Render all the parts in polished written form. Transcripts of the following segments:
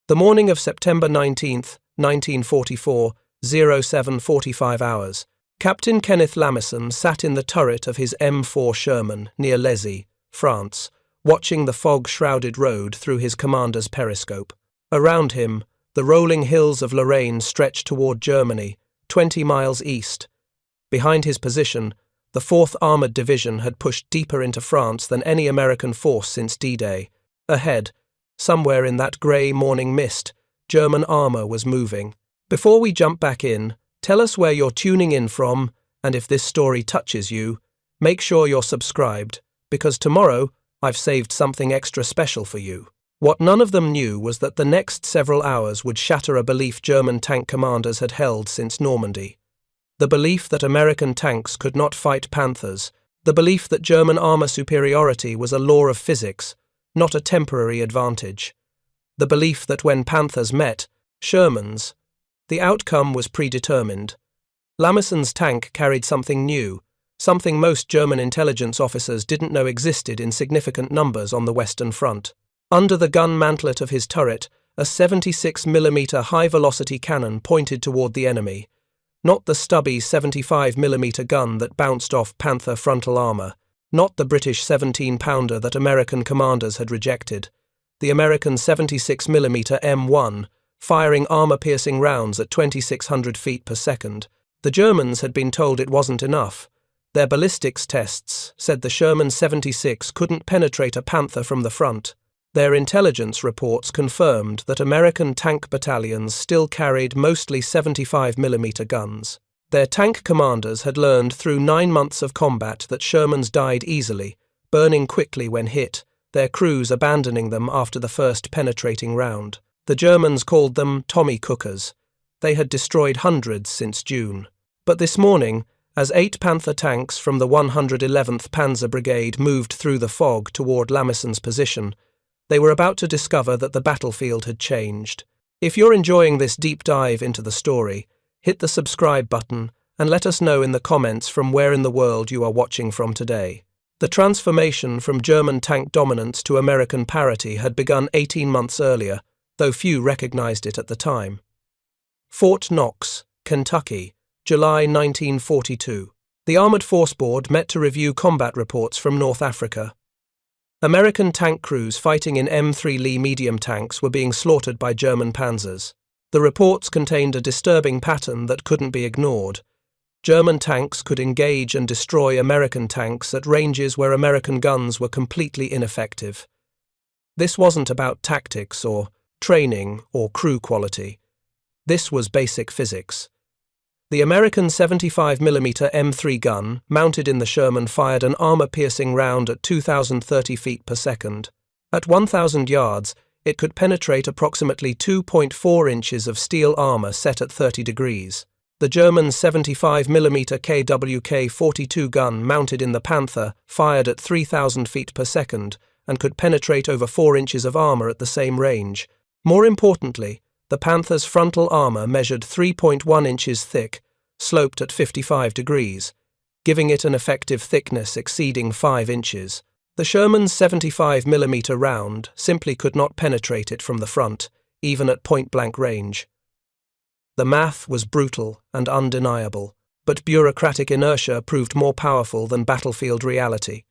The morning of September 19th, 1944, 07:45 hours, Captain Kenneth Lamison sat in the turret of his M4 Sherman near Lézy, France, watching the fog-shrouded road through his commander's periscope. Around him, the rolling hills of Lorraine stretched toward Germany, 20 miles east. Behind his position, the 4th Armored Division had pushed deeper into France than any American force since D-Day. Ahead, somewhere in that grey morning mist, German armour was moving. Before we jump back in, tell us where you're tuning in from, and if this story touches you, make sure you're subscribed, because tomorrow I've saved something extra special for you. What none of them knew was that the next several hours would shatter a belief German tank commanders had held since Normandy. The belief that American tanks could not fight Panthers, the belief that German armour superiority was a law of physics, not a temporary advantage. The belief that when Panthers met Shermans, the outcome was predetermined. Lamison's tank carried something new, something most German intelligence officers didn't know existed in significant numbers on the Western Front. Under the gun mantlet of his turret, a 76mm high-velocity cannon pointed toward the enemy. Not the stubby 75mm gun that bounced off Panther frontal armour, not the British 17-pounder that American commanders had rejected. The American 76mm M1, firing armour-piercing rounds at 2,600 feet per second. The Germans had been told it wasn't enough. Their ballistics tests said the Sherman 76 couldn't penetrate a Panther from the front. Their intelligence reports confirmed that American tank battalions still carried mostly 75mm guns. Their tank commanders had learned through 9 months of combat that Shermans died easily, burning quickly when hit, their crews abandoning them after the first penetrating round. The Germans called them Tommy Cookers. They had destroyed hundreds since June. But this morning, as 8 Panther tanks from the 111th Panzer Brigade moved through the fog toward Lamison's position, they were about to discover that the battlefield had changed. If you're enjoying this deep dive into the story, hit the subscribe button and let us know in the comments from where in the world you are watching from today. The transformation from German tank dominance to American parity had begun 18 months earlier, though few recognized it at the time. Fort Knox, Kentucky, July 1942. The Armored Force Board met to review combat reports from North Africa. American tank crews fighting in M3 Lee medium tanks were being slaughtered by German panzers. The reports contained a disturbing pattern that couldn't be ignored. German tanks could engage and destroy American tanks at ranges where American guns were completely ineffective. This wasn't about tactics or training or crew quality. This was basic physics. The American 75mm M3 gun, mounted in the Sherman, fired an armour-piercing round at 2,030 feet per second. At 1,000 yards, it could penetrate approximately 2.4 inches of steel armour set at 30 degrees. The German 75mm KWK-42 gun, mounted in the Panther, fired at 3,000 feet per second and could penetrate over 4 inches of armour at the same range. More importantly, the Panther's frontal armour measured 3.1 inches thick, sloped at 55 degrees, giving it an effective thickness exceeding 5 inches. The Sherman's 75mm round simply could not penetrate it from the front, even at point-blank range. The math was brutal and undeniable, but bureaucratic inertia proved more powerful than battlefield reality.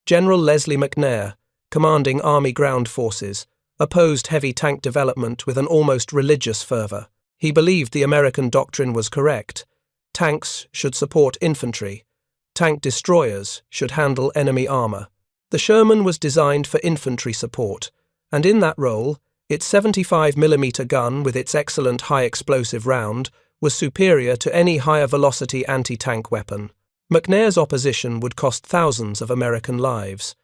General Leslie McNair, commanding Army Ground Forces, opposed heavy tank development with an almost religious fervour. He believed the American doctrine was correct. Tanks should support infantry. Tank destroyers should handle enemy armour. The Sherman was designed for infantry support, and in that role, its 75mm gun with its excellent high-explosive round was superior to any higher-velocity anti-tank weapon. McNair's opposition would cost thousands of American lives.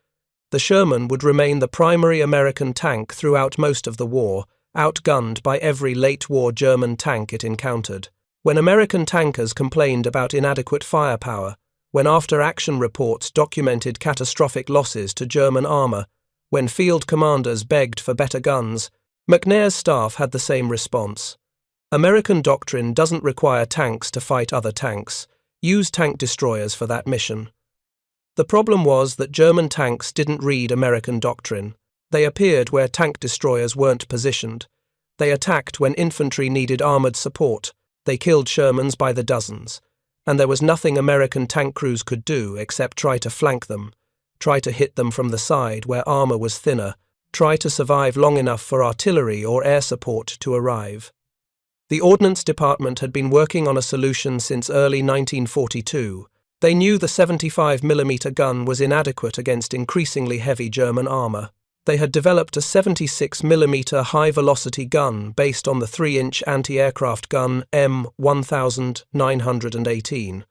The Sherman would remain the primary American tank throughout most of the war, outgunned by every late-war German tank it encountered. When American tankers complained about inadequate firepower, when after-action reports documented catastrophic losses to German armour, when field commanders begged for better guns, McNair's staff had the same response. American doctrine doesn't require tanks to fight other tanks. Use tank destroyers for that mission. The problem was that German tanks didn't read American doctrine. They appeared where tank destroyers weren't positioned. They attacked when infantry needed armored support. They killed Shermans by the dozens. And there was nothing American tank crews could do except try to flank them, try to hit them from the side where armor was thinner, try to survive long enough for artillery or air support to arrive. The Ordnance Department had been working on a solution since early 1942. They knew the 75mm gun was inadequate against increasingly heavy German armor. They had developed a 76mm high-velocity gun based on the 3-inch anti-aircraft gun M1918.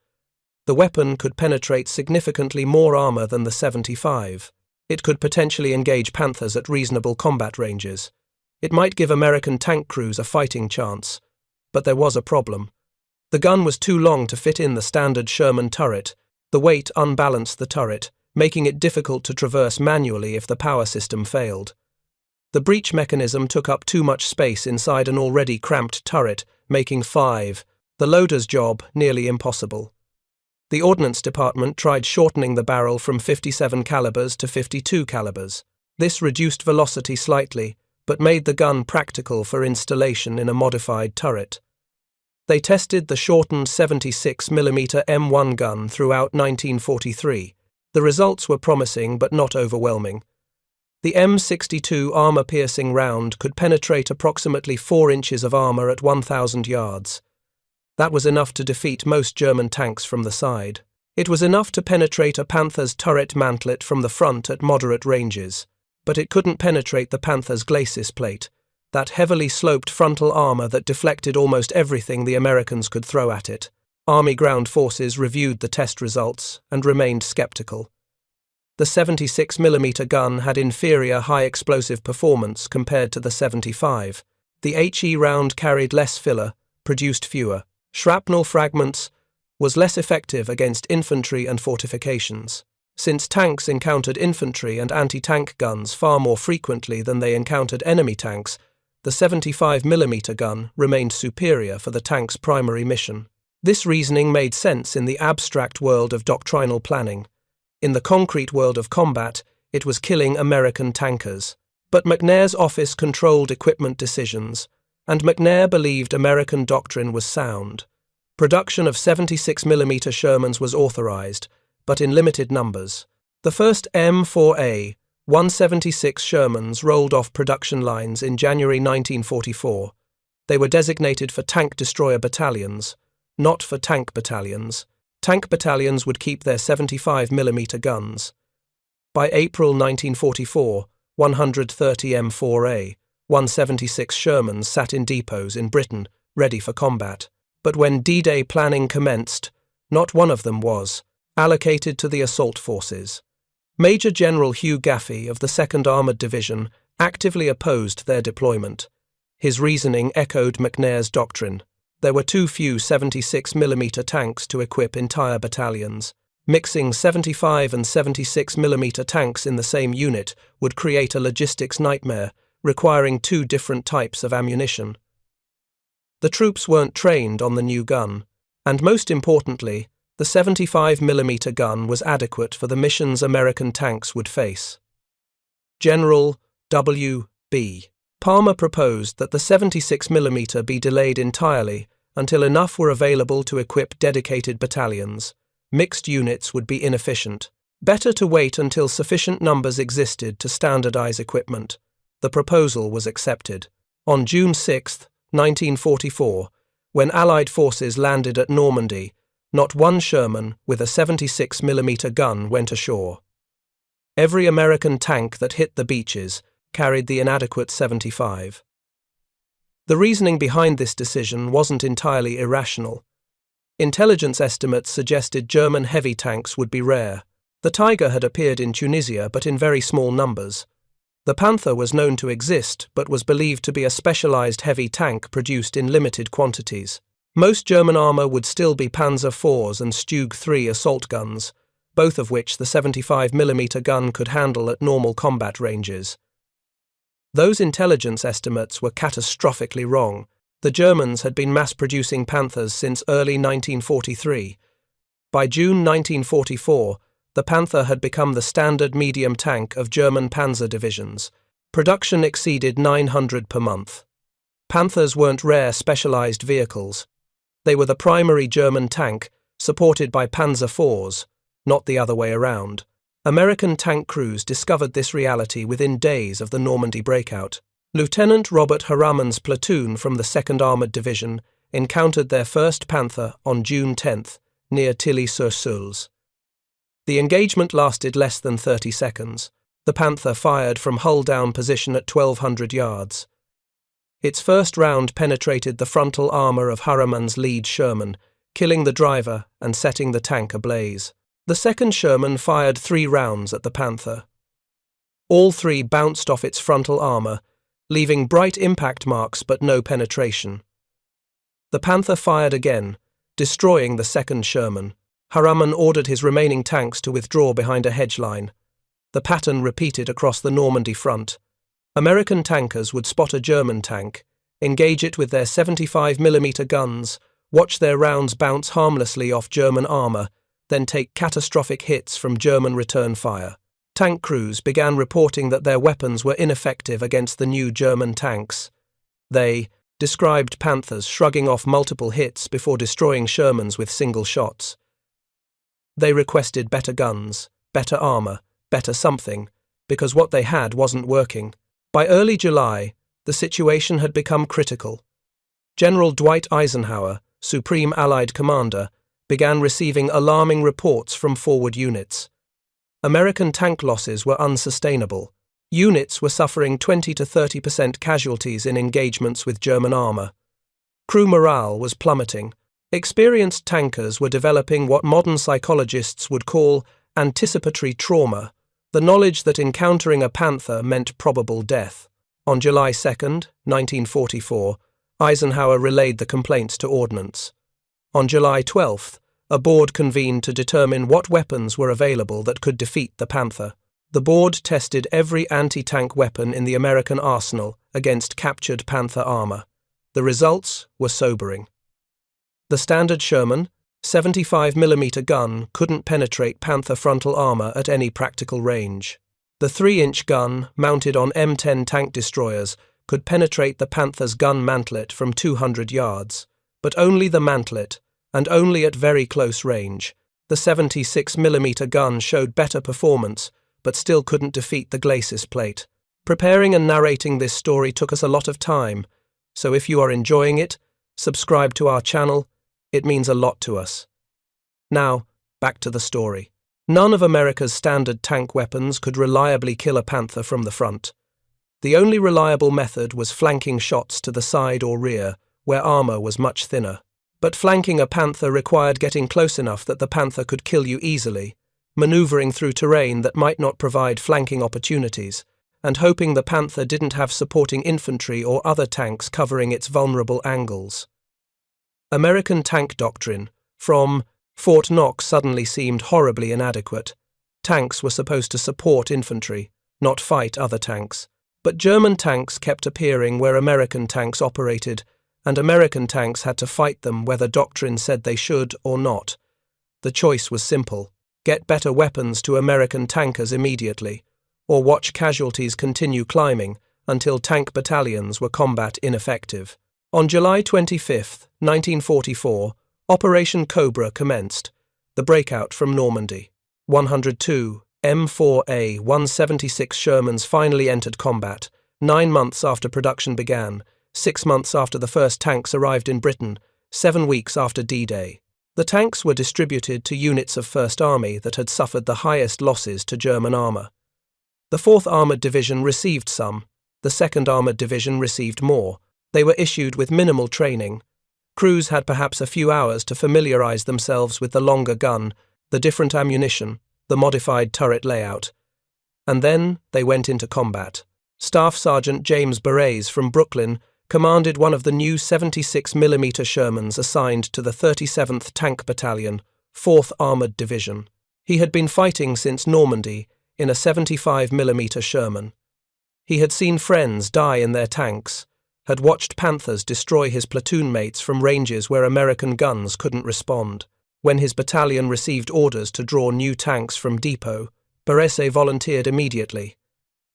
The weapon could penetrate significantly more armor than the 75. It could potentially engage Panthers at reasonable combat ranges. It might give American tank crews a fighting chance. But there was a problem. The gun was too long to fit in the standard Sherman turret. The weight unbalanced the turret, making it difficult to traverse manually if the power system failed. The breech mechanism took up too much space inside an already cramped turret, making the loader's job nearly impossible. The Ordnance Department tried shortening the barrel from 57 calibers to 52 calibers. This reduced velocity slightly, but made the gun practical for installation in a modified turret. They tested the shortened 76mm M1 gun throughout 1943. The results were promising but not overwhelming. The M62 armor-piercing round could penetrate approximately 4 inches of armor at 1,000 yards. That was enough to defeat most German tanks from the side. It was enough to penetrate a Panther's turret mantlet from the front at moderate ranges. But it couldn't penetrate the Panther's glacis plate, that heavily sloped frontal armor that deflected almost everything the Americans could throw at it. Army ground forces reviewed the test results and remained skeptical. The 76mm gun had inferior high-explosive performance compared to the 75. The HE round carried less filler, produced fewer shrapnel fragments, was less effective against infantry and fortifications. Since tanks encountered infantry and anti-tank guns far more frequently than they encountered enemy tanks, the 75mm gun remained superior for the tank's primary mission. This reasoning made sense in the abstract world of doctrinal planning. In the concrete world of combat, it was killing American tankers. But McNair's office controlled equipment decisions, and McNair believed American doctrine was sound. Production of 76mm Shermans was authorized, but in limited numbers. The first M4A 176 Shermans rolled off production lines in January 1944. They were designated for tank destroyer battalions, not for tank battalions. Tank battalions would keep their 75mm guns. By April 1944, 130 M4A 176 Shermans sat in depots in Britain, ready for combat. But when D-Day planning commenced, not one of them was allocated to the assault forces. Major General Hugh Gaffey of the 2nd Armoured Division actively opposed their deployment. His reasoning echoed McNair's doctrine. There were too few 76mm tanks to equip entire battalions. Mixing 75 and 76mm tanks in the same unit would create a logistics nightmare, requiring 2 different types of ammunition. The troops weren't trained on the new gun, and most importantly, the 75mm gun was adequate for the missions American tanks would face. General W.B. Palmer proposed that the 76mm be delayed entirely until enough were available to equip dedicated battalions. Mixed units would be inefficient. Better to wait until sufficient numbers existed to standardize equipment. The proposal was accepted. On June 6, 1944, when Allied forces landed at Normandy, not one Sherman with a 76mm gun went ashore. Every American tank that hit the beaches carried the inadequate 75. The reasoning behind this decision wasn't entirely irrational. Intelligence estimates suggested German heavy tanks would be rare. The Tiger had appeared in Tunisia, but in very small numbers. The Panther was known to exist, but was believed to be a specialized heavy tank produced in limited quantities. Most German armor would still be Panzer IVs and Stug III assault guns, both of which the 75mm gun could handle at normal combat ranges. Those intelligence estimates were catastrophically wrong. The Germans had been mass-producing Panthers since early 1943. By June 1944, the Panther had become the standard medium tank of German panzer divisions. Production exceeded 900 per month. Panthers weren't rare specialized vehicles. They were the primary German tank, supported by Panzer IVs, not the other way around. American tank crews discovered this reality within days of the Normandy breakout. Lieutenant Robert Harriman's platoon from the 2nd Armored Division encountered their first Panther on June 10th, near Tilly-sur-Seulles. The engagement lasted less than 30 seconds. The Panther fired from hull-down position at 1,200 yards. Its first round penetrated the frontal armor of Harriman's lead Sherman, killing the driver and setting the tank ablaze. The second Sherman fired 3 rounds at the Panther. All 3 bounced off its frontal armor, leaving bright impact marks but no penetration. The Panther fired again, destroying the second Sherman. Harriman ordered his remaining tanks to withdraw behind a hedge line. The pattern repeated across the Normandy front. American tankers would spot a German tank, engage it with their 75mm guns, watch their rounds bounce harmlessly off German armor, then take catastrophic hits from German return fire. Tank crews began reporting that their weapons were ineffective against the new German tanks. They described Panthers shrugging off multiple hits before destroying Shermans with single shots. They requested better guns, better armor, better something, because what they had wasn't working. By early July, the situation had become critical. General Dwight Eisenhower, Supreme Allied Commander, began receiving alarming reports from forward units. American tank losses were unsustainable. Units were suffering 20 to 30% casualties in engagements with German armor. Crew morale was plummeting. Experienced tankers were developing what modern psychologists would call anticipatory trauma, the knowledge that encountering a Panther meant probable death. On July 2, 1944, Eisenhower relayed the complaints to Ordnance. On July 12th, a board convened to determine what weapons were available that could defeat the Panther. The board tested every anti-tank weapon in the American arsenal against captured Panther armor. The results were sobering. The standard Sherman, 75mm gun couldn't penetrate Panther frontal armor at any practical range. The 3-inch gun, mounted on M10 tank destroyers, could penetrate the Panther's gun mantlet from 200 yards, but only the mantlet, and only at very close range. The 76mm gun showed better performance, but still couldn't defeat the glacis plate. Preparing and narrating this story took us a lot of time, so if you are enjoying it, subscribe to our channel. It means a lot to us. Now, back to the story. None of America's standard tank weapons could reliably kill a Panther from the front. The only reliable method was flanking shots to the side or rear, where armor was much thinner. But flanking a Panther required getting close enough that the Panther could kill you easily, maneuvering through terrain that might not provide flanking opportunities, and hoping the Panther didn't have supporting infantry or other tanks covering its vulnerable angles. American tank doctrine, from Fort Knox, suddenly seemed horribly inadequate. Tanks were supposed to support infantry, not fight other tanks. But German tanks kept appearing where American tanks operated, and American tanks had to fight them whether doctrine said they should or not. The choice was simple: get better weapons to American tankers immediately, or watch casualties continue climbing until tank battalions were combat ineffective. On July 25, 1944, Operation Cobra commenced, the breakout from Normandy. 102 M4A 176 Shermans finally entered combat, 9 months after production began, 6 months after the first tanks arrived in Britain, 7 weeks after D-Day. The tanks were distributed to units of First Army that had suffered the highest losses to German armor. The 4th Armored Division received some, the 2nd Armored Division received more. They were issued with minimal training. Crews had perhaps a few hours to familiarize themselves with the longer gun, the different ammunition, the modified turret layout. And then they went into combat. Staff Sergeant James Berets from Brooklyn commanded one of the new 76mm Shermans assigned to the 37th Tank Battalion, 4th Armored Division. He had been fighting since Normandy in a 75mm Sherman. He had seen friends die in their tanks, had watched Panthers destroy his platoon mates from ranges where American guns couldn't respond. When his battalion received orders to draw new tanks from depot, Berets volunteered immediately.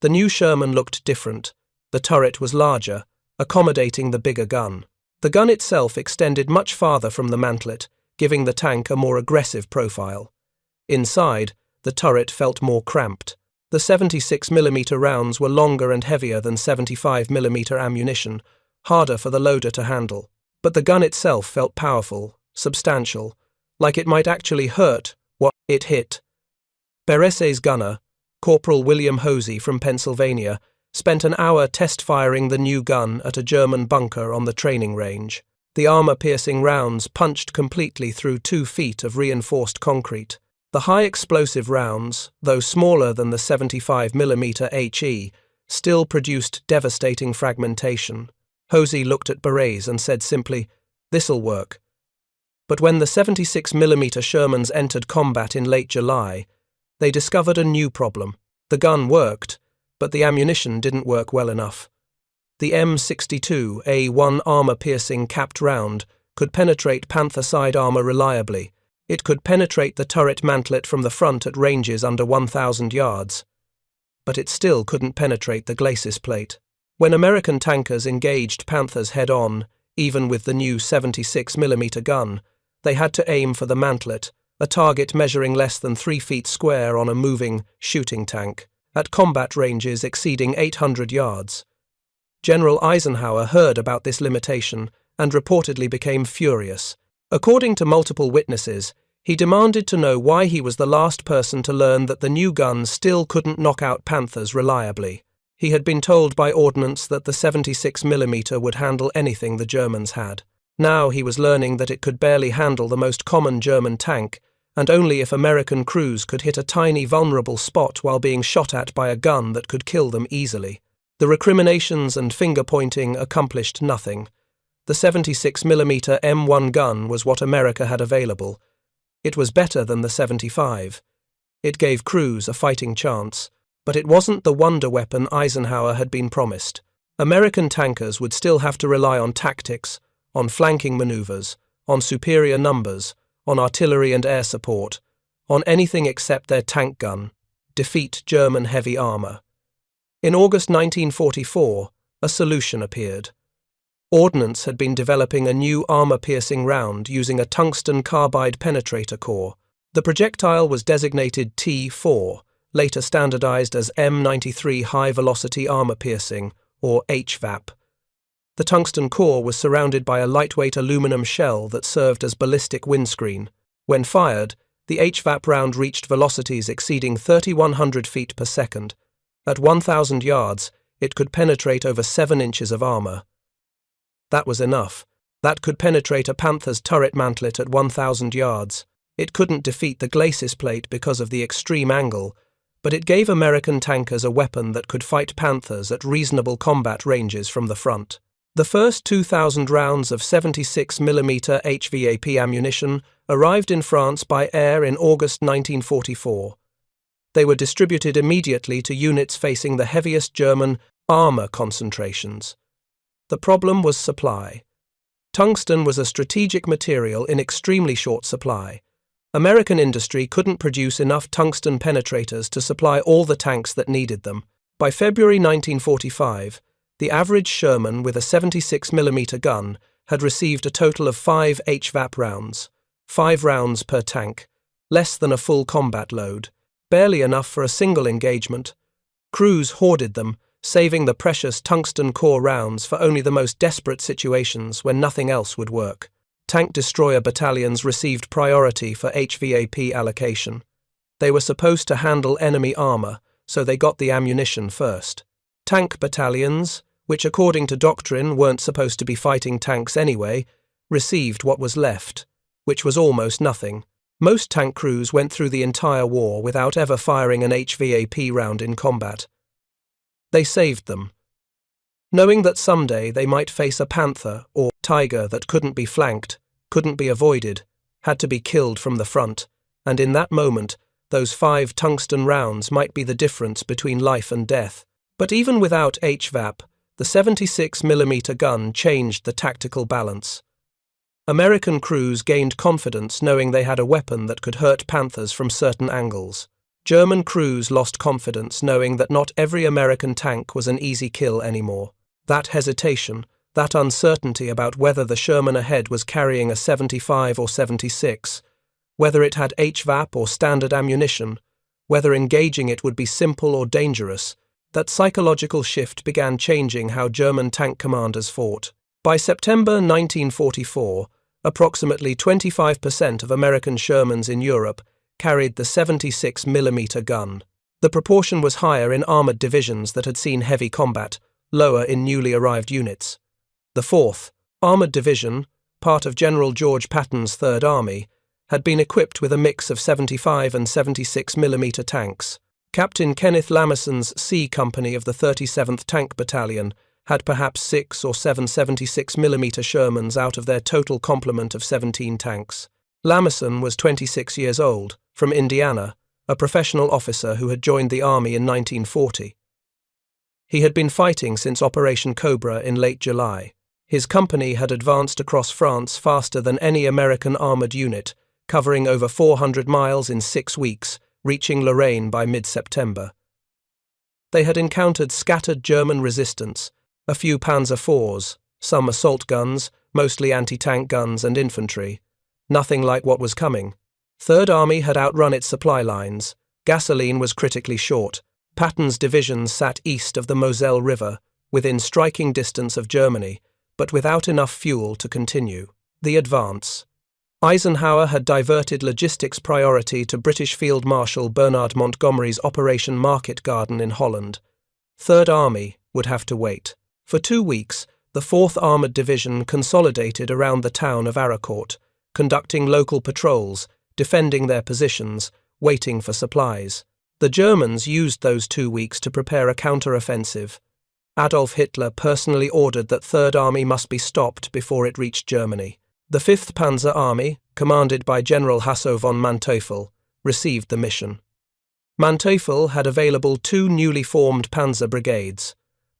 The new Sherman looked different. The turret was larger, accommodating the bigger gun. The gun itself extended much farther from the mantlet, giving the tank a more aggressive profile. Inside, the turret felt more cramped. The 76mm rounds were longer and heavier than 75mm ammunition, harder for the loader to handle. But the gun itself felt powerful, substantial, like it might actually hurt what it hit. Beresse's gunner, Corporal William Hosey from Pennsylvania, spent an hour test-firing the new gun at a German bunker on the training range. The armor-piercing rounds punched completely through 2 feet of reinforced concrete. The high-explosive rounds, though smaller than the 75mm HE, still produced devastating fragmentation. Hosey looked at Berets and said simply, "This'll work." But when the 76mm Shermans entered combat in late July, they discovered a new problem. The gun worked, but the ammunition didn't work well enough. The M62A1 armor-piercing capped round could penetrate Panther side armor reliably. It could penetrate the turret mantlet from the front at ranges under 1,000 yards. But it still couldn't penetrate the glacis plate. When American tankers engaged Panthers head-on, even with the new 76mm gun, they had to aim for the mantlet, a target measuring less than 3 feet square on a moving shooting tank, at combat ranges exceeding 800 yards. General Eisenhower heard about this limitation and reportedly became furious. According to multiple witnesses, he demanded to know why he was the last person to learn that the new gun still couldn't knock out Panthers reliably. He had been told by ordnance that the 76mm would handle anything the Germans had. Now he was learning that it could barely handle the most common German tank, and only if American crews could hit a tiny vulnerable spot while being shot at by a gun that could kill them easily. The recriminations and finger-pointing accomplished nothing. The 76mm M1 gun was what America had available. It was better than the 75. It gave crews a fighting chance, but it wasn't the wonder weapon Eisenhower had been promised. American tankers would still have to rely on tactics, on flanking maneuvers, on superior numbers, on artillery and air support, on anything except their tank gun, defeat German heavy armor. In August 1944, a solution appeared. Ordnance had been developing a new armor-piercing round using a tungsten carbide penetrator core. The projectile was designated T4, later standardized as M93 high-velocity armor-piercing, or HVAP. The tungsten core was surrounded by a lightweight aluminum shell that served as ballistic windscreen. When fired, the HVAP round reached velocities exceeding 3,100 feet per second. At 1,000 yards, it could penetrate over 7 inches of armor. That was enough. That could penetrate a Panther's turret mantlet at 1,000 yards. It couldn't defeat the glacis plate because of the extreme angle, but it gave American tankers a weapon that could fight Panthers at reasonable combat ranges from the front. The first 2,000 rounds of 76mm HVAP ammunition arrived in France by air in August 1944. They were distributed immediately to units facing the heaviest German armor concentrations. The problem was supply. Tungsten was a strategic material in extremely short supply. American industry couldn't produce enough tungsten penetrators to supply all the tanks that needed them. By February 1945, the average Sherman with a 76mm gun had received a total of 5 HVAP rounds, 5 rounds per tank, less than a full combat load, barely enough for a single engagement. Crews hoarded them, saving the precious tungsten core rounds for only the most desperate situations when nothing else would work. Tank destroyer battalions received priority for HVAP allocation. They were supposed to handle enemy armor, so they got the ammunition first. Tank battalions, which according to doctrine weren't supposed to be fighting tanks anyway, received what was left, which was almost nothing. Most tank crews went through the entire war without ever firing an HVAP round in combat. They saved them. Knowing that someday they might face a Panther or Tiger that couldn't be flanked, couldn't be avoided, had to be killed from the front, and in that moment, those 5 tungsten rounds might be the difference between life and death. But even without HVAP, the 76mm gun changed the tactical balance. American crews gained confidence knowing they had a weapon that could hurt Panthers from certain angles. German crews lost confidence knowing that not every American tank was an easy kill anymore. That hesitation, that uncertainty about whether the Sherman ahead was carrying a 75 or 76, whether it had HVAP or standard ammunition, whether engaging it would be simple or dangerous, that psychological shift began changing how German tank commanders fought. By September 1944, approximately 25% of American Shermans in Europe carried the 76mm gun. The proportion was higher in armored divisions that had seen heavy combat, lower in newly arrived units. The 4th Armored Division, part of General George Patton's Third Army, had been equipped with a mix of 75 and 76mm tanks. Captain Kenneth Lameson's C Company of the 37th Tank Battalion had perhaps 6 or 7 76mm Shermans out of their total complement of 17 tanks. Lameson was 26 years old, from Indiana, a professional officer who had joined the Army in 1940. He had been fighting since Operation Cobra in late July. His company had advanced across France faster than any American armored unit, covering over 400 miles in 6 weeks, reaching Lorraine by mid-September. They had encountered scattered German resistance, a few Panzer IVs, some assault guns, mostly anti-tank guns and infantry. Nothing like what was coming. Third Army had outrun its supply lines. Gasoline was critically short. Patton's divisions sat east of the Moselle River, within striking distance of Germany, but without enough fuel to continue. The advance. Eisenhower had diverted logistics priority to British Field Marshal Bernard Montgomery's Operation Market Garden in Holland. Third Army would have to wait. For 2 weeks, the 4th Armoured Division consolidated around the town of Arracourt, conducting local patrols, defending their positions, waiting for supplies. The Germans used those 2 weeks to prepare a counter-offensive. Adolf Hitler personally ordered that Third Army must be stopped before it reached Germany. The 5th Panzer Army, commanded by General Hasso von Manteuffel, received the mission. Manteuffel had available 2 newly formed panzer brigades,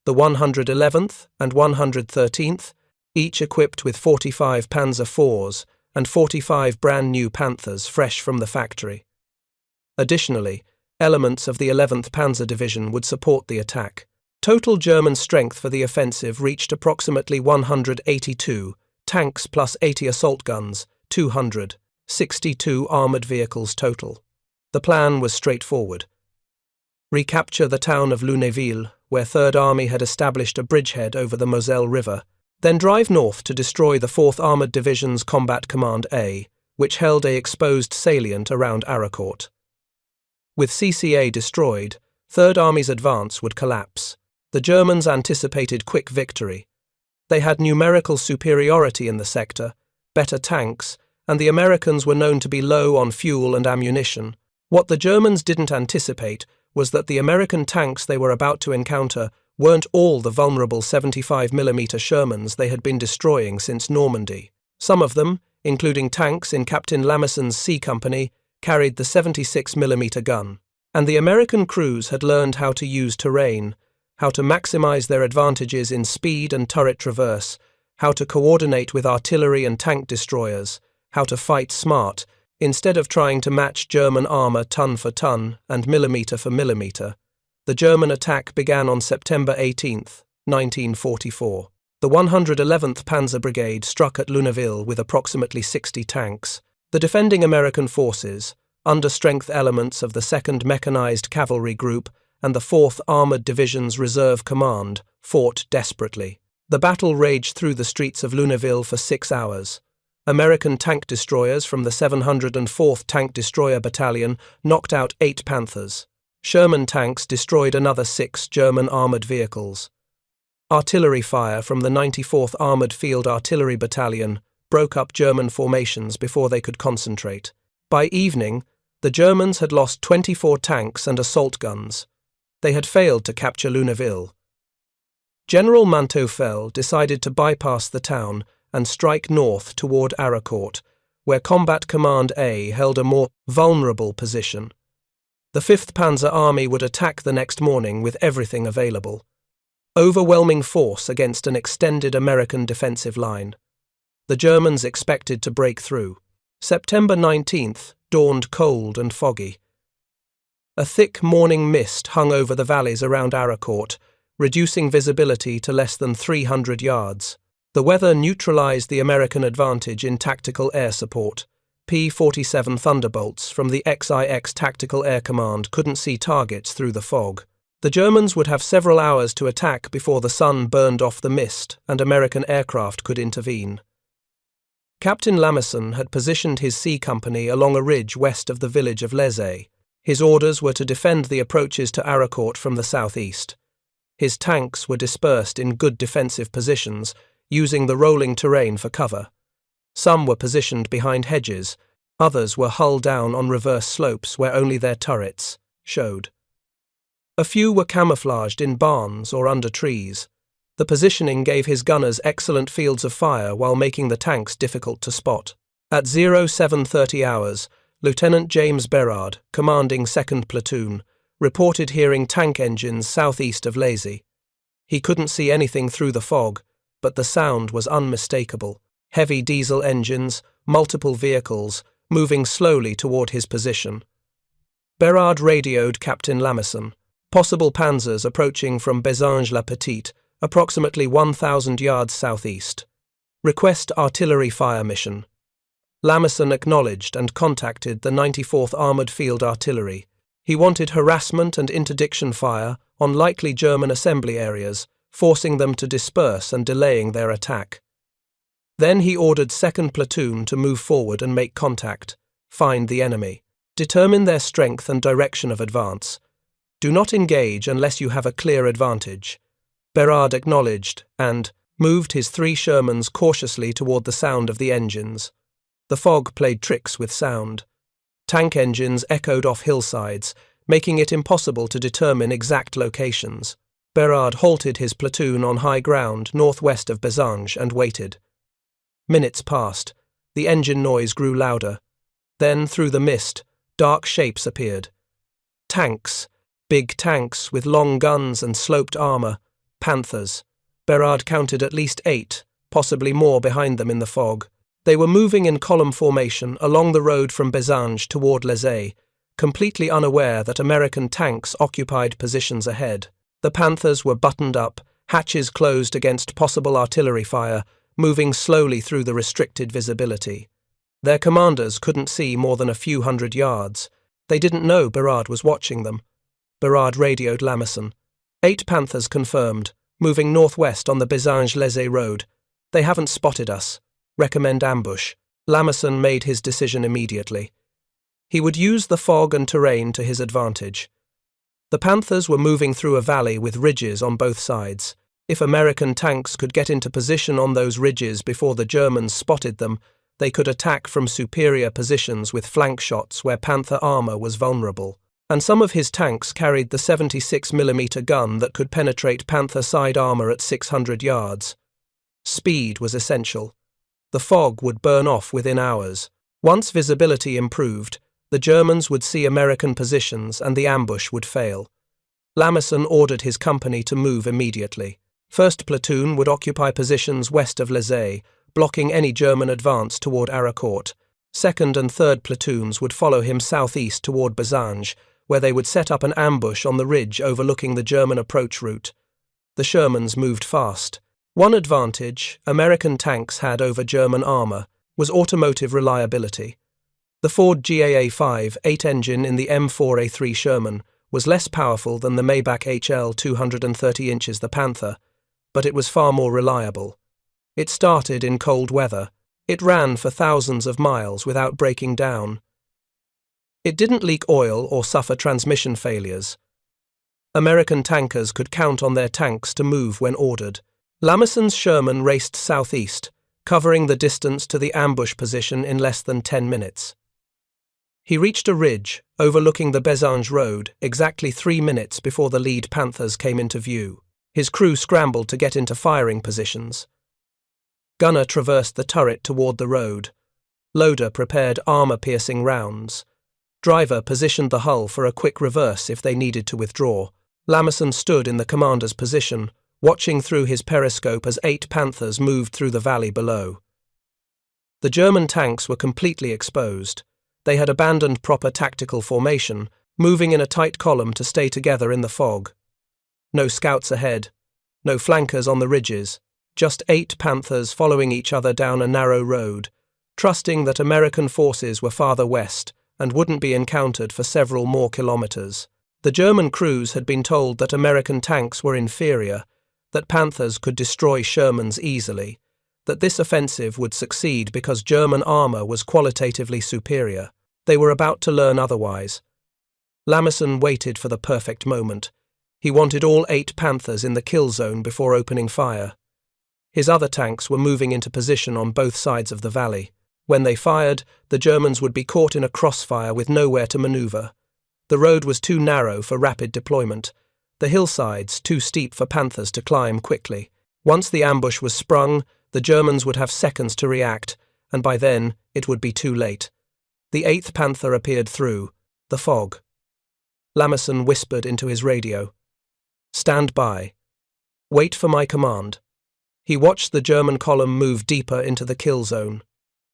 the 111th and 113th, each equipped with 45 Panzer IVs and 45 brand-new Panthers fresh from the factory. Additionally, elements of the 11th Panzer Division would support the attack. Total German strength for the offensive reached approximately 182, tanks plus 80 assault guns, 200, 62 armoured vehicles total. The plan was straightforward. Recapture the town of Lunéville, where Third Army had established a bridgehead over the Moselle River, then drive north to destroy the 4th Armoured Division's Combat Command A, which held a exposed salient around Arracourt. With CCA destroyed, Third Army's advance would collapse. The Germans anticipated quick victory. They had numerical superiority in the sector, better tanks, and the Americans were known to be low on fuel and ammunition. What the Germans didn't anticipate was that the American tanks they were about to encounter weren't all the vulnerable 75mm Shermans they had been destroying since Normandy. Some of them, including tanks in Captain Lameson's C Company, carried the 76mm gun. And the American crews had learned how to use terrain, how to maximize their advantages in speed and turret traverse, how to coordinate with artillery and tank destroyers, how to fight smart, instead of trying to match German armor ton for ton and millimeter for millimeter. The German attack began on September 18, 1944. The 111th Panzer Brigade struck at Lunéville with approximately 60 tanks. The defending American forces, understrength elements of the 2nd Mechanized Cavalry Group and the 4th Armoured Division's Reserve Command, fought desperately. The battle raged through the streets of Lunéville for 6 hours. American tank destroyers from the 704th Tank Destroyer Battalion knocked out 8 Panthers. Sherman tanks destroyed another 6 German armoured vehicles. Artillery fire from the 94th Armoured Field Artillery Battalion broke up German formations before they could concentrate. By evening, the Germans had lost 24 tanks and assault guns. They had failed to capture Lunéville. General Manteuffel decided to bypass the town and strike north toward Arracourt, where Combat Command A held a more vulnerable position. The 5th Panzer Army would attack the next morning with everything available. Overwhelming force against an extended American defensive line. The Germans expected to break through. September 19th dawned cold and foggy. A thick morning mist hung over the valleys around Arracourt, reducing visibility to less than 300 yards. The weather neutralized the American advantage in tactical air support. P-47 Thunderbolts from the XIX Tactical Air Command couldn't see targets through the fog. The Germans would have several hours to attack before the sun burned off the mist and American aircraft could intervene. Captain Lamison had positioned his C Company along a ridge west of the village of Lezay. His orders were to defend the approaches to Arracourt from the southeast. His tanks were dispersed in good defensive positions, using the rolling terrain for cover. Some were positioned behind hedges, others were hull down on reverse slopes where only their turrets showed. A few were camouflaged in barns or under trees. The positioning gave his gunners excellent fields of fire while making the tanks difficult to spot. At 0730 hours, Lieutenant James Berard, commanding 2nd Platoon, reported hearing tank engines southeast of Lezay. He couldn't see anything through the fog, but the sound was unmistakable. Heavy diesel engines, multiple vehicles, moving slowly toward his position. Berard radioed Captain Lamison. Possible panzers approaching from Bézange-la-Petite, approximately 1,000 yards southeast. Request artillery fire mission. Lamison acknowledged and contacted the 94th Armoured Field Artillery. He wanted harassment and interdiction fire on likely German assembly areas, forcing them to disperse and delaying their attack. Then he ordered 2nd Platoon to move forward and make contact, find the enemy, determine their strength and direction of advance. Do not engage unless you have a clear advantage. Berard acknowledged and moved his 3 Shermans cautiously toward the sound of the engines. The fog played tricks with sound. Tank engines echoed off hillsides, making it impossible to determine exact locations. Berard halted his platoon on high ground northwest of Bézange and waited. Minutes passed. The engine noise grew louder. Then, through the mist, dark shapes appeared. Tanks. Big tanks with long guns and sloped armor. Panthers. Berard counted at least 8, possibly more behind them in the fog. They were moving in column formation along the road from Bézange toward Lezay, completely unaware that American tanks occupied positions ahead. The Panthers were buttoned up, hatches closed against possible artillery fire, moving slowly through the restricted visibility. Their commanders couldn't see more than a few hundred yards. They didn't know Berard was watching them. Berard radioed Lamison. 8 Panthers confirmed, moving northwest on the Bézange-Lezay road. They haven't spotted us. Recommend ambush. Lamison made his decision immediately. He would use the fog and terrain to his advantage. The Panthers were moving through a valley with ridges on both sides. If American tanks could get into position on those ridges before the Germans spotted them, they could attack from superior positions with flank shots where Panther armor was vulnerable. And some of his tanks carried the 76mm gun that could penetrate Panther side armor at 600 yards. Speed was essential. The fog would burn off within hours. Once visibility improved, the Germans would see American positions and the ambush would fail. Lamison ordered his company to move immediately. 1st Platoon would occupy positions west of Lezay, blocking any German advance toward Arracourt. 2nd and 3rd Platoons would follow him southeast toward Bézange, where they would set up an ambush on the ridge overlooking the German approach route. The Shermans moved fast. One advantage American tanks had over German armor was automotive reliability. The Ford GAA-5 8-engine in the M4A3 Sherman was less powerful than the Maybach HL 230 inches the Panther, but it was far more reliable. It started in cold weather. It ran for thousands of miles without breaking down. It didn't leak oil or suffer transmission failures. American tankers could count on their tanks to move when ordered. Lamison's Sherman raced southeast, covering the distance to the ambush position in less than 10 minutes. He reached a ridge overlooking the Bézange road exactly 3 minutes before the lead Panthers came into view. His crew scrambled to get into firing positions. Gunner traversed the turret toward the road. Loader prepared armor-piercing rounds. Driver positioned the hull for a quick reverse if they needed to withdraw. Lamison stood in the commander's position, watching through his periscope as 8 Panthers moved through the valley below. The German tanks were completely exposed. They had abandoned proper tactical formation, moving in a tight column to stay together in the fog. No scouts ahead, no flankers on the ridges, just 8 Panthers following each other down a narrow road, trusting that American forces were farther west and wouldn't be encountered for several more kilometers. The German crews had been told that American tanks were inferior, that Panthers could destroy Shermans easily, that this offensive would succeed because German armor was qualitatively superior. They were about to learn otherwise. Lamison waited for the perfect moment. He wanted all 8 Panthers in the kill zone before opening fire. His other tanks were moving into position on both sides of the valley. When they fired, the Germans would be caught in a crossfire with nowhere to maneuver. The road was too narrow for rapid deployment, the hillsides too steep for Panthers to climb quickly. Once the ambush was sprung, the Germans would have seconds to react, and by then it would be too late. The 8th Panther appeared through the fog. Lamison whispered into his radio. "Stand by. Wait for my command." He watched the German column move deeper into the kill zone.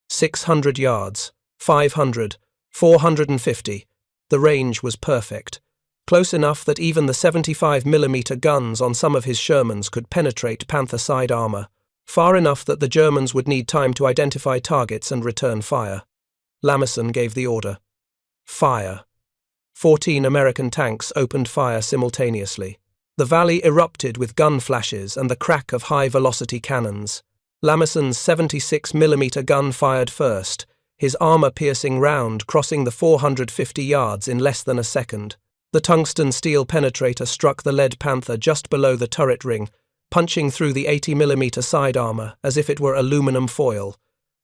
600 yards, 500, 450. The range was perfect. Close enough that even the 75mm guns on some of his Shermans could penetrate Panther side armor. Far enough that the Germans would need time to identify targets and return fire. Lamison gave the order. Fire. 14 American tanks opened fire simultaneously. The valley erupted with gun flashes and the crack of high-velocity cannons. Lamison's 76mm gun fired first, his armor-piercing round crossing the 450 yards in less than a second. The tungsten steel penetrator struck the lead Panther just below the turret ring, punching through the 80mm side armor as if it were aluminum foil.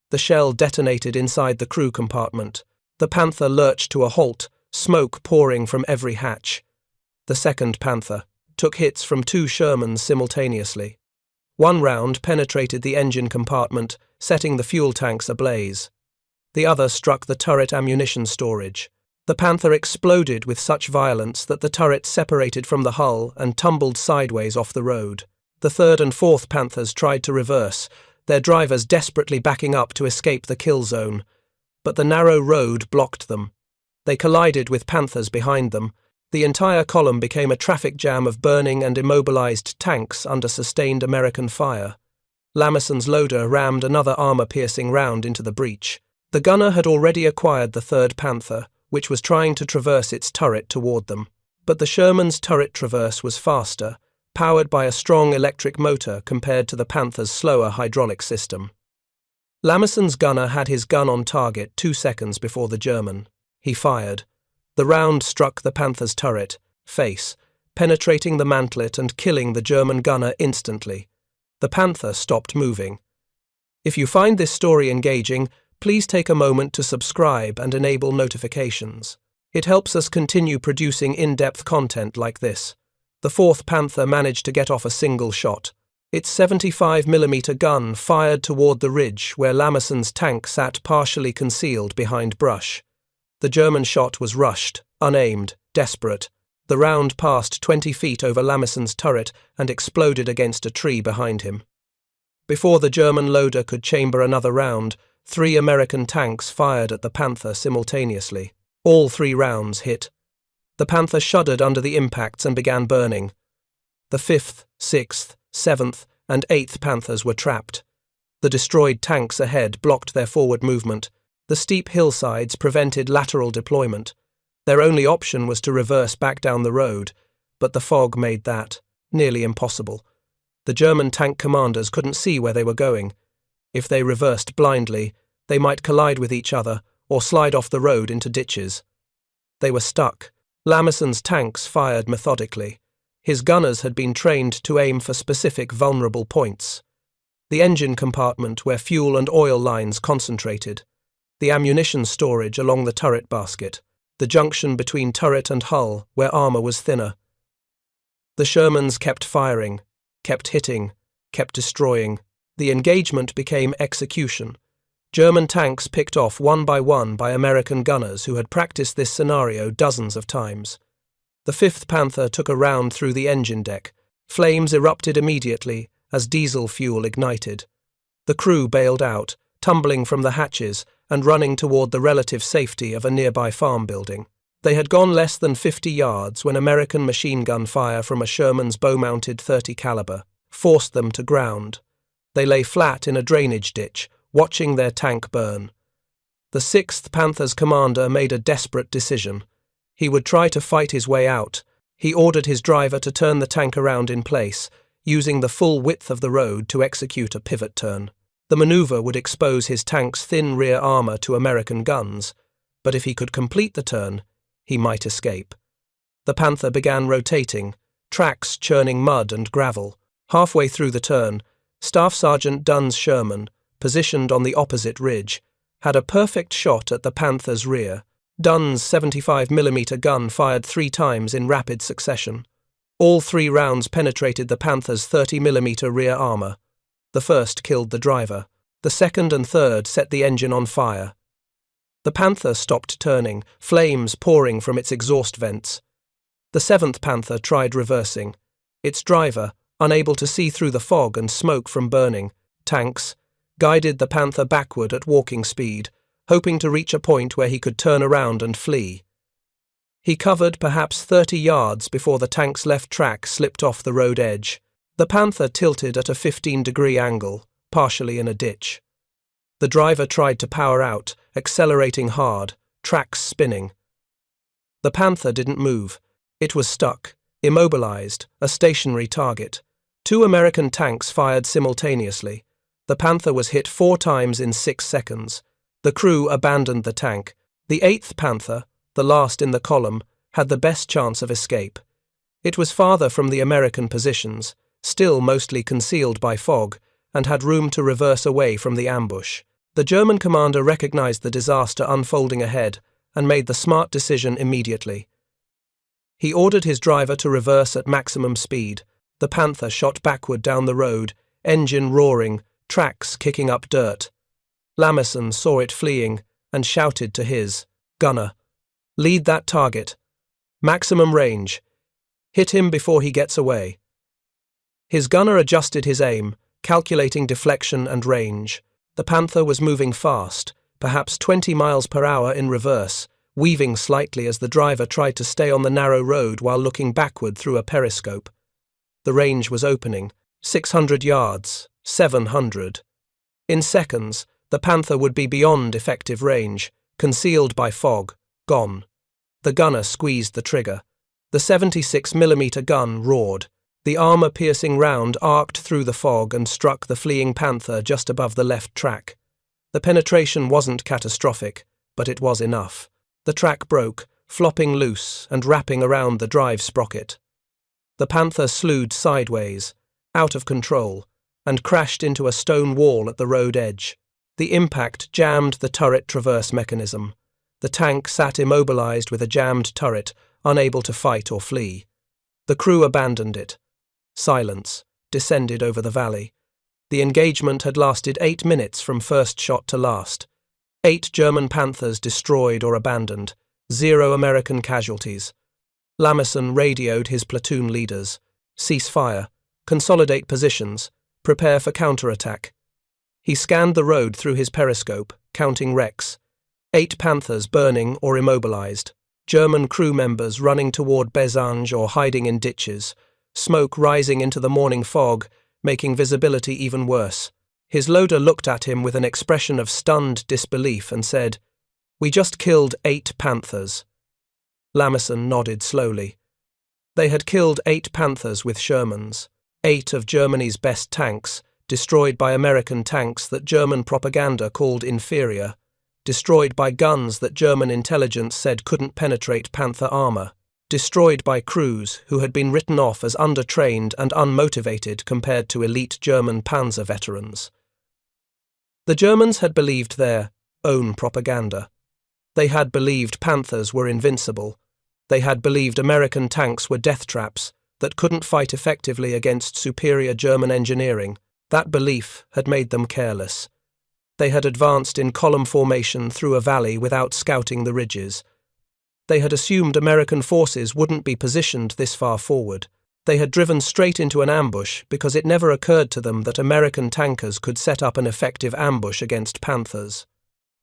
The shell detonated inside the crew compartment. The Panther lurched to a halt, smoke pouring from every hatch. The second Panther took hits from 2 Shermans simultaneously. One round penetrated the engine compartment, setting the fuel tanks ablaze. The other struck the turret ammunition storage. The Panther exploded with such violence that the turret separated from the hull and tumbled sideways off the road. The 3rd and 4th Panthers tried to reverse, their drivers desperately backing up to escape the kill zone. But the narrow road blocked them. They collided with Panthers behind them. The entire column became a traffic jam of burning and immobilized tanks under sustained American fire. Lamison's loader rammed another armor-piercing round into the breach. The gunner had already acquired the 3rd Panther, which was trying to traverse its turret toward them. But the Sherman's turret traverse was faster, powered by a strong electric motor compared to the Panther's slower hydraulic system. Lamison's gunner had his gun on target 2 seconds before the German. He fired. The round struck the Panther's turret, face, penetrating the mantlet and killing the German gunner instantly. The Panther stopped moving. If you find this story engaging, please take a moment to subscribe and enable notifications. It helps us continue producing in-depth content like this. The 4th Panther managed to get off a single shot. Its 75mm gun fired toward the ridge where Lamison's tank sat partially concealed behind brush. The German shot was rushed, unaimed, desperate. The round passed 20 feet over Lamison's turret and exploded against a tree behind him. Before the German loader could chamber another round, 3 American tanks fired at the Panther simultaneously. All 3 rounds hit. The Panther shuddered under the impacts and began burning. The 5th, 6th, 7th, and 8th Panthers were trapped. The destroyed tanks ahead blocked their forward movement. The steep hillsides prevented lateral deployment. Their only option was to reverse back down the road, but the fog made that nearly impossible. The German tank commanders couldn't see where they were going. If they reversed blindly, they might collide with each other or slide off the road into ditches. They were stuck. Lamison's tanks fired methodically. His gunners had been trained to aim for specific vulnerable points. The engine compartment where fuel and oil lines concentrated. The ammunition storage along the turret basket. The junction between turret and hull where armor was thinner. The Shermans kept firing, kept hitting, kept destroying. The engagement became execution. German tanks picked off one by American gunners who had practiced this scenario dozens of times. The 5th Panther took a round through the engine deck. Flames erupted immediately as diesel fuel ignited. The crew bailed out, tumbling from the hatches and running toward the relative safety of a nearby farm building. They had gone less than 50 yards when American machine gun fire from a Sherman's bow-mounted .30 caliber forced them to ground. They lay flat in a drainage ditch, watching their tank burn. The 6th Panthers commander made a desperate decision. He would try to fight his way out. He ordered his driver to turn the tank around in place, using the full width of the road to execute a pivot turn. The maneuver would expose his tank's thin rear armor to American guns, but if he could complete the turn, he might escape. The Panther began rotating, tracks churning mud and gravel. Halfway through the turn, Staff Sergeant Dunn's Sherman, positioned on the opposite ridge, had a perfect shot at the Panther's rear. Dunn's 75mm gun fired 3 times in rapid succession. All 3 rounds penetrated the Panther's 30mm rear armor. The first killed the driver. The second and third set the engine on fire. The Panther stopped turning, flames pouring from its exhaust vents. The 7th Panther tried reversing. Its driver, unable to see through the fog and smoke from burning tanks, guided the Panther backward at walking speed, hoping to reach a point where he could turn around and flee. He covered perhaps 30 yards before the tank's left track slipped off the road edge. The Panther tilted at a 15-degree angle, partially in a ditch. The driver tried to power out, accelerating hard, tracks spinning. The Panther didn't move. It was stuck, immobilized, a stationary target. 2 American tanks fired simultaneously. The Panther was hit 4 times in 6 seconds. The crew abandoned the tank. The 8th Panther, the last in the column, had the best chance of escape. It was farther from the American positions, still mostly concealed by fog, and had room to reverse away from the ambush. The German commander recognized the disaster unfolding ahead and made the smart decision immediately. He ordered his driver to reverse at maximum speed. The Panther shot backward down the road, engine roaring, tracks kicking up dirt. Lamison saw it fleeing and shouted to his gunner, "Lead that target. Maximum range. Hit him before he gets away." His gunner adjusted his aim, calculating deflection and range. The Panther was moving fast, perhaps 20 miles per hour in reverse, weaving slightly as the driver tried to stay on the narrow road while looking backward through a periscope. The range was opening, 600 yards, 700. In seconds, the Panther would be beyond effective range, concealed by fog, gone. The gunner squeezed the trigger. The 76mm gun roared. The armor-piercing round arced through the fog and struck the fleeing Panther just above the left track. The penetration wasn't catastrophic, but it was enough. The track broke, flopping loose and wrapping around the drive sprocket. The Panther slewed sideways, out of control, and crashed into a stone wall at the road edge. The impact jammed the turret traverse mechanism. The tank sat immobilized with a jammed turret, unable to fight or flee. The crew abandoned it. Silence descended over the valley. The engagement had lasted 8 minutes from first shot to last. 8 German Panthers destroyed or abandoned, 0 American casualties. Lamison radioed his platoon leaders. Cease fire. Consolidate positions. Prepare for counterattack. He scanned the road through his periscope, counting wrecks. 8 Panthers burning or immobilized. German crew members running toward Besange or hiding in ditches. Smoke rising into the morning fog, making visibility even worse. His loader looked at him with an expression of stunned disbelief and said, "We just killed 8 Panthers." Lamison nodded slowly. They had killed 8 Panthers with Shermans, 8 of Germany's best tanks, destroyed by American tanks that German propaganda called inferior, destroyed by guns that German intelligence said couldn't penetrate Panther armor, destroyed by crews who had been written off as undertrained and unmotivated compared to elite German Panzer veterans. The Germans had believed their own propaganda. They had believed Panthers were invincible. They had believed American tanks were death traps that couldn't fight effectively against superior German engineering. That belief had made them careless. They had advanced in column formation through a valley without scouting the ridges. They had assumed American forces wouldn't be positioned this far forward. They had driven straight into an ambush because it never occurred to them that American tankers could set up an effective ambush against Panthers.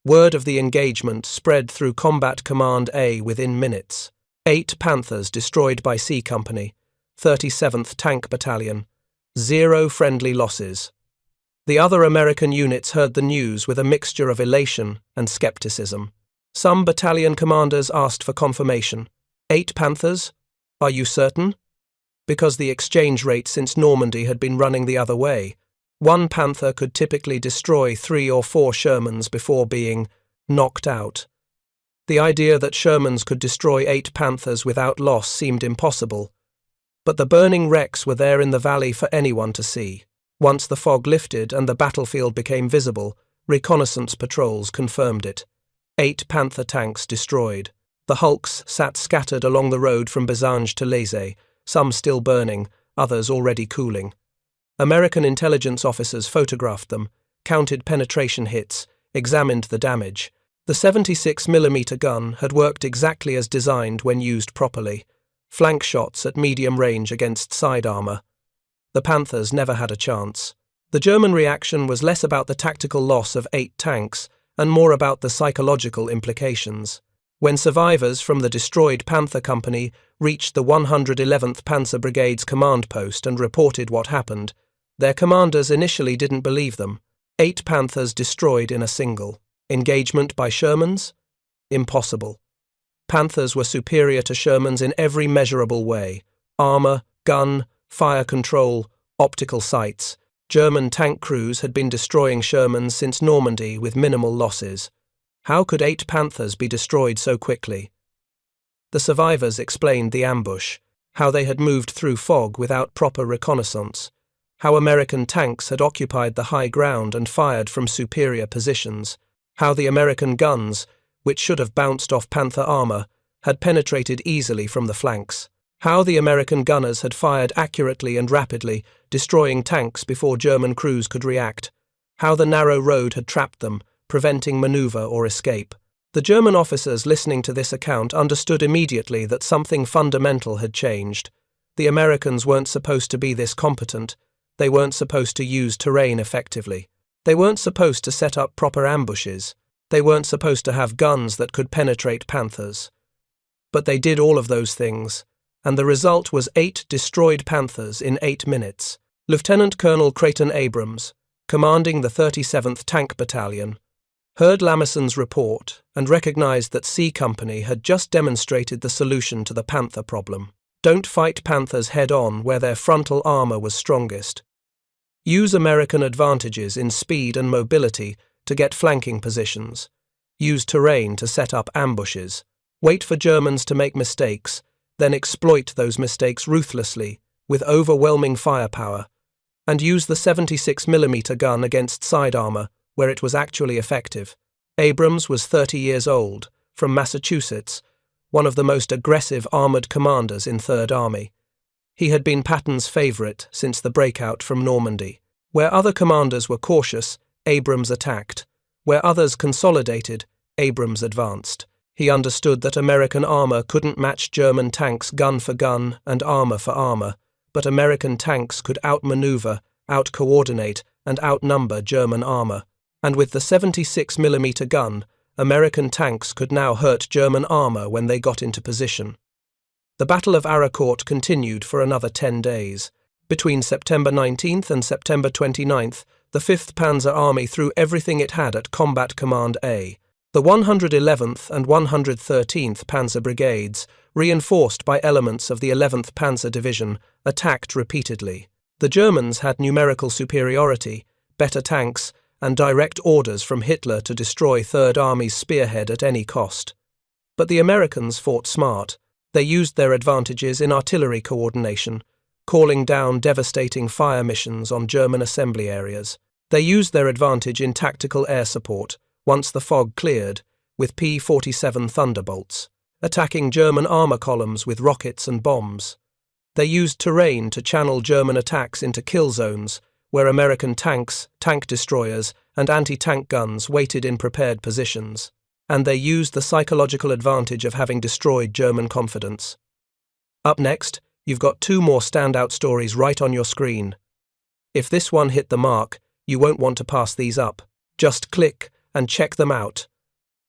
Word of the engagement spread through Combat Command A within minutes. 8 Panthers destroyed by C Company, 37th Tank Battalion. 0 friendly losses. The other American units heard the news with a mixture of elation and skepticism. Some battalion commanders asked for confirmation. 8 Panthers? Are you certain? Because the exchange rate since Normandy had been running the other way. 1 Panther could typically destroy 3 or 4 Shermans before being knocked out. The idea that Shermans could destroy 8 Panthers without loss seemed impossible, but the burning wrecks were there in the valley for anyone to see. Once the fog lifted and the battlefield became visible, reconnaissance patrols confirmed it. 8 Panther tanks destroyed. The hulks sat scattered along the road from Besange to Lézé, some still burning, others already cooling. American intelligence officers photographed them, counted penetration hits, examined the damage. The 76mm gun had worked exactly as designed when used properly. Flank shots at medium range against side armour. The Panthers never had a chance. The German reaction was less about the tactical loss of 8 tanks and more about the psychological implications. When survivors from the destroyed Panther Company reached the 111th Panzer Brigade's command post and reported what happened, their commanders initially didn't believe them. 8 Panthers destroyed in a single. Engagement by Shermans? Impossible. Panthers were superior to Shermans in every measurable way. Armour, gun, fire control, optical sights. German tank crews had been destroying Shermans since Normandy with minimal losses. How could 8 Panthers be destroyed so quickly? The survivors explained the ambush, how they had moved through fog without proper reconnaissance, how American tanks had occupied the high ground and fired from superior positions, how the American guns, which should have bounced off Panther armour, had penetrated easily from the flanks, how the American gunners had fired accurately and rapidly, destroying tanks before German crews could react, how the narrow road had trapped them, preventing manoeuvre or escape. The German officers listening to this account understood immediately that something fundamental had changed. The Americans weren't supposed to be this competent. They weren't supposed to use terrain effectively. They weren't supposed to set up proper ambushes. They weren't supposed to have guns that could penetrate Panthers. But they did all of those things, and the result was 8 destroyed Panthers in 8 minutes. Lieutenant Colonel Creighton Abrams, commanding the 37th Tank Battalion, heard Lamesson's report and recognized that C Company had just demonstrated the solution to the Panther problem. Don't fight Panthers head-on where their frontal armour was strongest. Use American advantages in speed and mobility to get flanking positions. Use terrain to set up ambushes. Wait for Germans to make mistakes, then exploit those mistakes ruthlessly, with overwhelming firepower, and use the 76mm gun against side armour where it was actually effective. Abrams was 30 years old, from Massachusetts, one of the most aggressive armoured commanders in Third Army. He had been Patton's favourite since the breakout from Normandy. Where other commanders were cautious, Abrams attacked. Where others consolidated, Abrams advanced. He understood that American armour couldn't match German tanks gun for gun and armour for armour, but American tanks could outmanoeuvre, out-coordinate, and outnumber German armour. And with the 76mm gun, American tanks could now hurt German armour when they got into position. The Battle of Arracourt continued for another 10 days. Between September 19th and September 29th, the 5th Panzer Army threw everything it had at Combat Command A. The 111th and 113th Panzer Brigades, reinforced by elements of the 11th Panzer Division, attacked repeatedly. The Germans had numerical superiority, better tanks, and direct orders from Hitler to destroy Third Army's spearhead at any cost. But the Americans fought smart. They used their advantages in artillery coordination, calling down devastating fire missions on German assembly areas. They used their advantage in tactical air support, once the fog cleared, with P-47 Thunderbolts, attacking German armour columns with rockets and bombs. They used terrain to channel German attacks into kill zones, where American tanks, tank destroyers, and anti-tank guns waited in prepared positions. And they used the psychological advantage of having destroyed German confidence. Up next, you've got 2 more standout stories right on your screen. If this one hit the mark, you won't want to pass these up. Just click and check them out.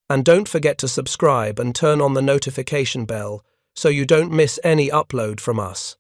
And don't forget to subscribe and turn on the notification bell so you don't miss any upload from us.